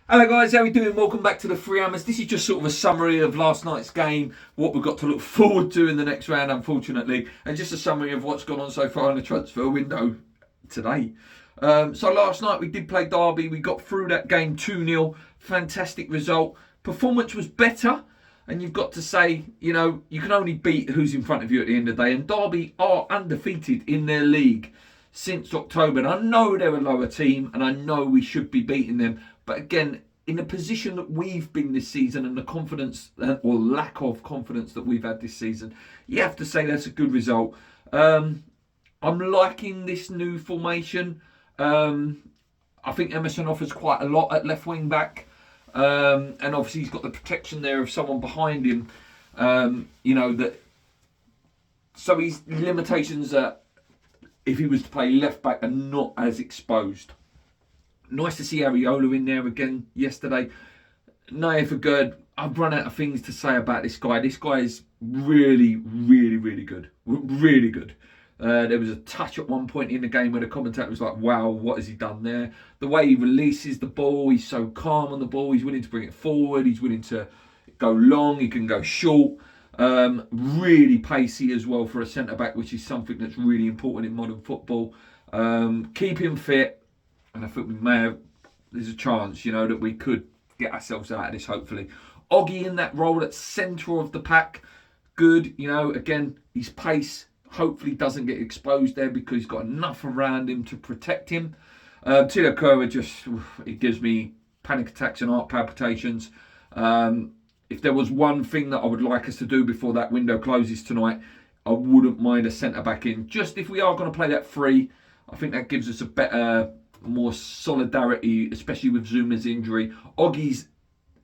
Hello guys, how are we doing? Welcome back to the Free Hammers. This is just sort of a summary of last night's game, what we've got to look forward to in the next round, unfortunately, and just a summary of what's gone on so far in the transfer window today. So last night we did play Derby, we got through that game 2-0, fantastic result. Performance was better, and you've got to say, you can only beat who's in front of you at the end of the day, and Derby are undefeated in their league since October. And I know they're a lower team, and I know we should be beating them. But again, in the position that we've been this season and the confidence or lack of confidence that we've had this season, you have to say that's a good result. I'm liking this new formation. I think Emerson offers quite a lot at left wing back. And obviously he's got the protection there of someone behind him. So his limitations are, if he was to play left back, are not as exposed. Nice to see Areola in there again yesterday. Naif Agurd, I've run out of things to say about this guy. This guy is really, really, really good. Really good. There was a touch at one point in the game where the commentator was like, wow, what has he done there? The way he releases the ball, he's so calm on the ball. He's willing to bring it forward. He's willing to go long. He can go short. Really pacey as well for a centre-back, which is something that's really important in modern football. Keep him fit. And I think there's a chance, that we could get ourselves out of this, hopefully. Oggy in that role at centre of the pack, good. Again, his pace hopefully doesn't get exposed there because he's got enough around him to protect him. Tilo Kehrer it gives me panic attacks and heart palpitations. If there was one thing that I would like us to do before that window closes tonight, I wouldn't mind a centre-back in. Just if we are going to play that free, I think that gives us a better, more solidarity, especially with Zuma's injury. Oggy's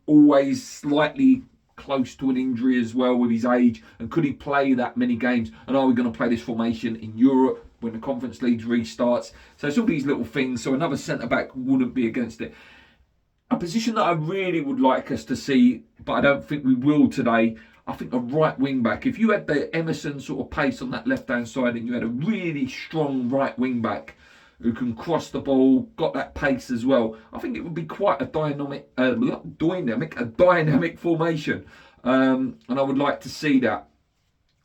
always slightly close to an injury as well with his age, and could he play that many games? And are we going to play this formation in Europe when the Conference League restarts? So it's all these little things. So another centre-back wouldn't be against it. A position that I really would like us to see, but I don't think we will today, I think a right wing back. If you had the Emerson sort of pace on that left-hand side and you had a really strong right wing back who can cross the ball, got that pace as well, I think it would be quite a dynamic formation. And I would like to see that.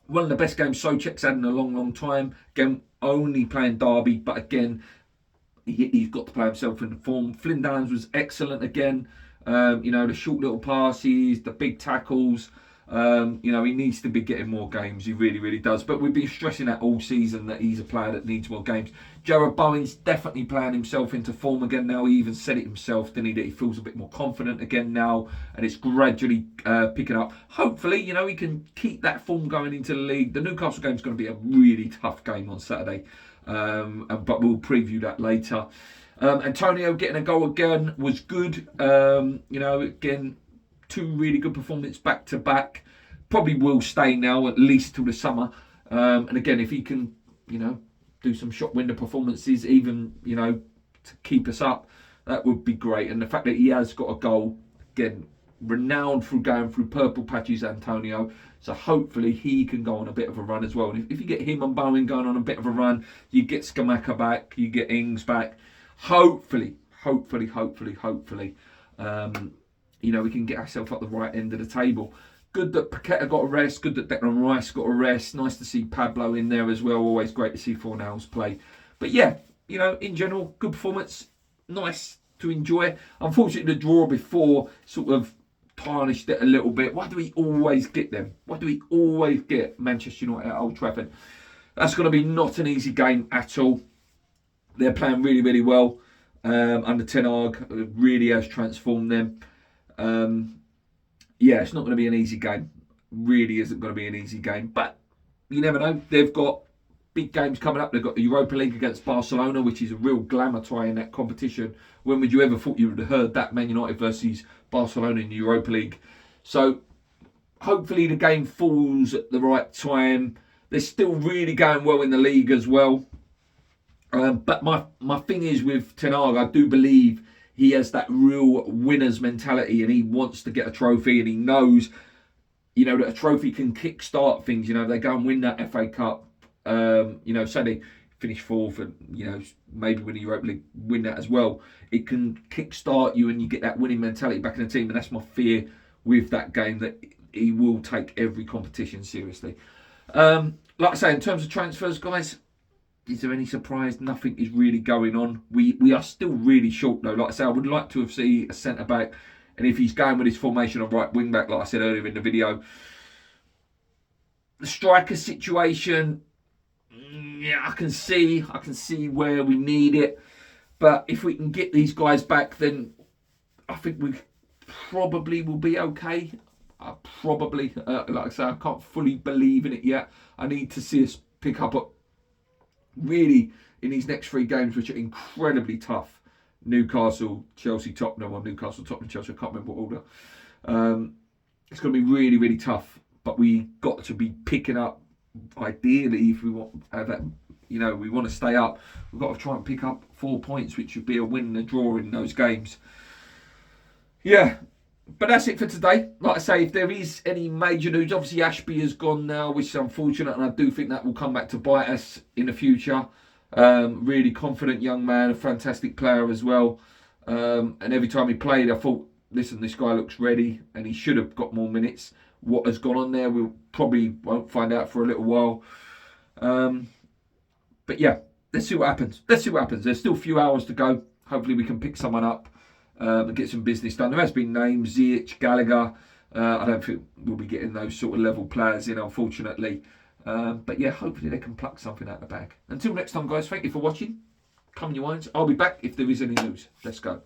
One of the best games Souček's had in a long, long time. Again, only playing Derby, but again, he's got to play himself into form. Flynn Downs was excellent again. The short little passes, the big tackles. He needs to be getting more games. He really, really does. But we've been stressing that all season that he's a player that needs more games. Jarrod Bowen's definitely playing himself into form again now. He even said it himself, didn't he, that he feels a bit more confident again now, and it's gradually picking up. Hopefully, he can keep that form going into the league. The Newcastle game's going to be a really tough game on Saturday, but we'll preview that later. Antonio getting a goal again was good. Again, two really good performances back to back. Probably will stay now at least till the summer. And again, if he can, do some shot window performances, even to keep us up, that would be great. And the fact that he has got a goal, again, renowned for going through purple patches, Antonio. So hopefully he can go on a bit of a run as well. And if you get him and Bowen going on a bit of a run, you get Scamacca back, you get Ings back. Hopefully. We can get ourselves up the right end of the table. Good that Paqueta got a rest. Good that Declan Rice got a rest. Nice to see Pablo in there as well. Always great to see Fornals play. But yeah, in general, good performance. Nice to enjoy. Unfortunately, the draw before sort of tarnished it a little bit. Why do we always get them? Why do we always get Manchester United at Old Trafford? That's going to be not an easy game at all. They're playing really, really well. Under Ten Hag, really has transformed them. It's not going to be an easy game. Really isn't going to be an easy game. But you never know. They've got big games coming up. They've got the Europa League against Barcelona, which is a real glamour tie in that competition. When would you ever thought you would have heard that? Man United versus Barcelona in the Europa League. So hopefully the game falls at the right time. They're still really going well in the league as well. But my thing is with Ten Hag, I do believe he has that real winner's mentality and he wants to get a trophy, and he knows, that a trophy can kickstart things. If they go and win that FA Cup, say they finish fourth and, you know, maybe win the Europa League, win that as well, it can kickstart you and you get that winning mentality back in the team. And that's my fear with that game, that he will take every competition seriously. Like I say, in terms of transfers, guys, is there any surprise? Nothing is really going on. We are still really short though. Like I say, I would like to have seen a centre back, and if he's going with his formation of right wing back, like I said earlier in the video, the striker situation, yeah, I can see where we need it, but if we can get these guys back, then I think we probably will be okay. Probably, like I say, I can't fully believe in it yet. I need to see us pick up really in these next 3 games, which are incredibly tough. Newcastle, Chelsea, Tottenham, or Newcastle, Tottenham, Chelsea, I can't remember what order. It's going to be really, really tough, but we got to be picking up, ideally, if we want that, you know, we want to stay up, we've got to try and pick up 4 points, which would be a win and a draw in those games. Yeah, but that's it for today. Like I say, if there is any major news, obviously Ashby has gone now, which is unfortunate, and I do think that will come back to bite us in the future. Really confident young man, a fantastic player as well. And every time he played, I thought, listen, this guy looks ready, and he should have got more minutes. What has gone on there, we probably won't find out for a little while. But yeah, let's see what happens. There's still a few hours to go. Hopefully we can pick someone up and get some business done. There has been names, Ziyech, Gallagher. I don't think we'll be getting those sort of level players in, unfortunately. But yeah, hopefully they can pluck something out of the bag. Until next time, guys, thank you for watching. Come on, your wines. I'll be back if there is any news. Let's go.